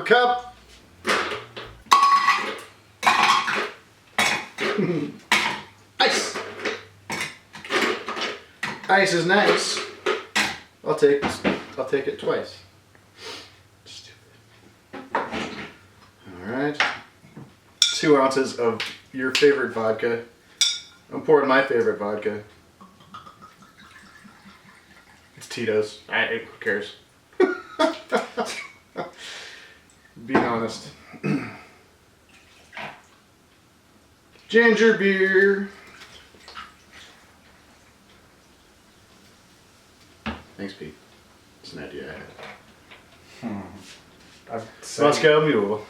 cup. Ice. Ice is nice. I'll take it twice. Stupid. All right. 2 ounces of your favorite vodka. I'm pouring my favorite vodka. It's Tito's. Who cares? Be honest. Ginger beer. Thanks, Pete. It's an idea I had. I've Moscow Mule.